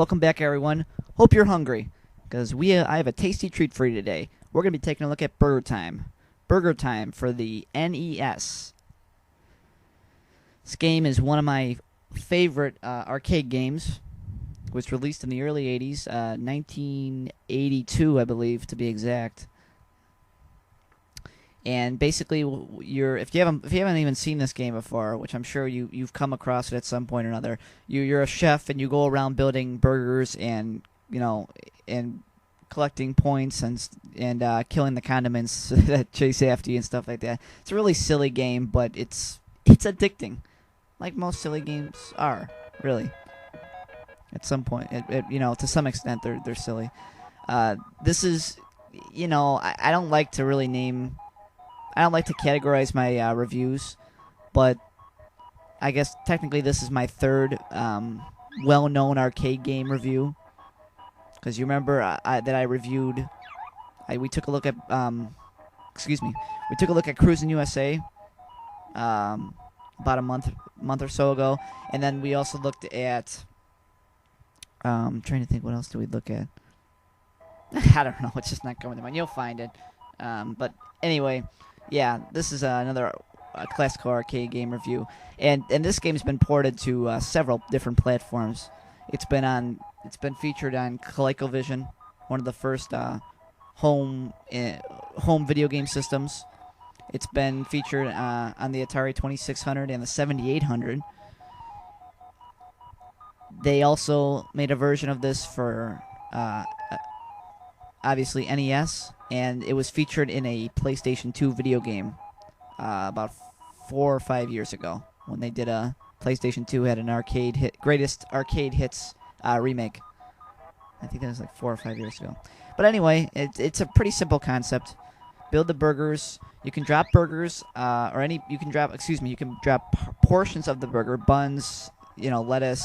Welcome back, everyone. Hope you're hungry, because I have a tasty treat for you today. We're going to be taking a look at Burgertime. Burgertime for the NES. This game is one of my favorite arcade games. It was released in the early 80s, 1982, I believe, to be exact. And basically, if you haven't even seen this game before, which I'm sure you've come across it at some point or another, you're a chef and you go around building burgers and and collecting points and killing the condiments that chase after you and stuff like that. It's a really silly game, but it's addicting, like most silly games are, really. At some point, to some extent, they're silly. This is, I don't like to really name. I don't like to categorize my reviews, but I guess technically this is my third well-known arcade game review. Because you remember that I reviewed, we took a look at, we took a look at Cruisin' USA about a month or so ago, and then we also looked at, I'm trying to think, what else do we look at? I don't know, it's just not coming to mind. You'll find it. But anyway, yeah, this is another classical arcade game review, and this game's been ported to several different platforms. It's been featured on ColecoVision, one of the first home video game systems. It's been featured on the Atari 2600 and the 7800. They also made a version of this for obviously NES, and it was featured in a PlayStation 2 video game about 4 or 5 years ago when they did a PlayStation 2 had an greatest arcade hits remake. I think that was like 4 or 5 years ago. But anyway, it's a pretty simple concept. Build the burgers. You can drop burgers you can drop portions of the burger, buns, lettuce,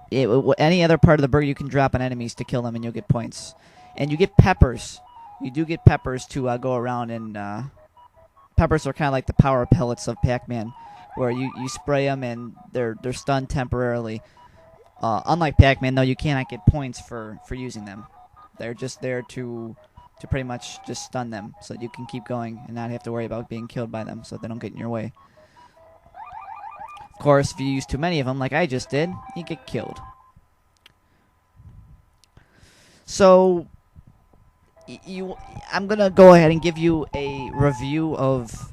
any other part of the burger you can drop on enemies to kill them, and you'll get points. And you get peppers. You do get peppers to go around, and peppers are kind of like the power pellets of Pac-Man, where you spray them and they're stunned temporarily. Unlike Pac-Man, though, you cannot get points for using them. They're just there to pretty much just stun them, so that you can keep going and not have to worry about being killed by them, so they don't get in your way. Of course, if you use too many of them, like I just did, you get killed. So, I'm going to go ahead and give you a review of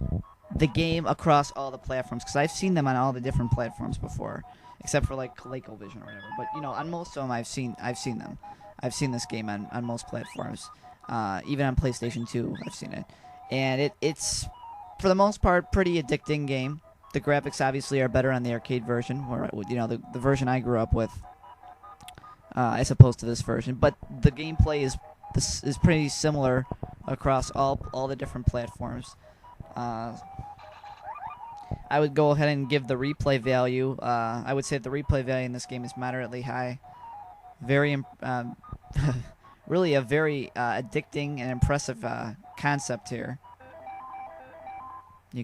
the game across all the platforms, because I've seen them on all the different platforms before, except for like ColecoVision or whatever. But, on most of them, I've seen them. I've seen this game on most platforms. Even on PlayStation 2, I've seen it. And it's, for the most part, pretty addicting game. The graphics obviously are better on the arcade version, or the version I grew up with, as opposed to this version. But the gameplay is pretty similar across all the different platforms. I would go ahead and give the replay value. I would say the replay value in this game is moderately high. Really a very addicting and impressive concept here.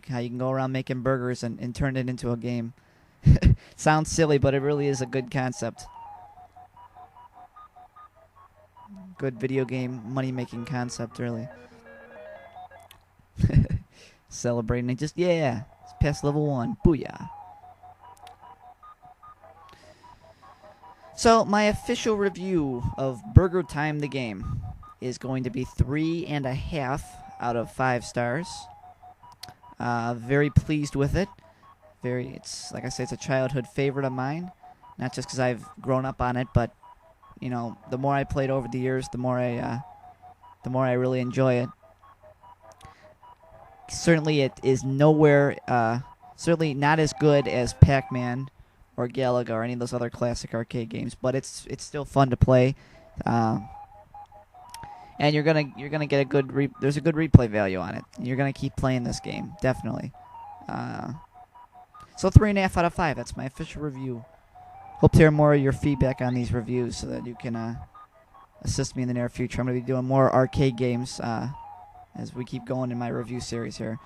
How you can go around making burgers and turn it into a game. Sounds silly, but it really is a good concept. Good video game money-making concept, really. Celebrating it, it's past level 1. Booyah. So, my official review of Burgertime the game is going to be 3.5 out of 5 stars. Very pleased with it. It's like I say, it's a childhood favorite of mine. Not just because I've grown up on it, but the more I played over the years, the more I really enjoy it. Certainly, it is certainly not as good as Pac-Man or Galaga or any of those other classic arcade games, but it's still fun to play. And you're gonna get there's a good replay value on it. You're gonna keep playing this game, definitely. So 3.5 out of 5. That's my official review. Hope to hear more of your feedback on these reviews so that you can assist me in the near future. I'm gonna be doing more arcade games as we keep going in my review series here.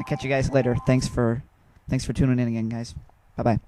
Catch you guys later. Thanks for tuning in again, guys. Bye bye.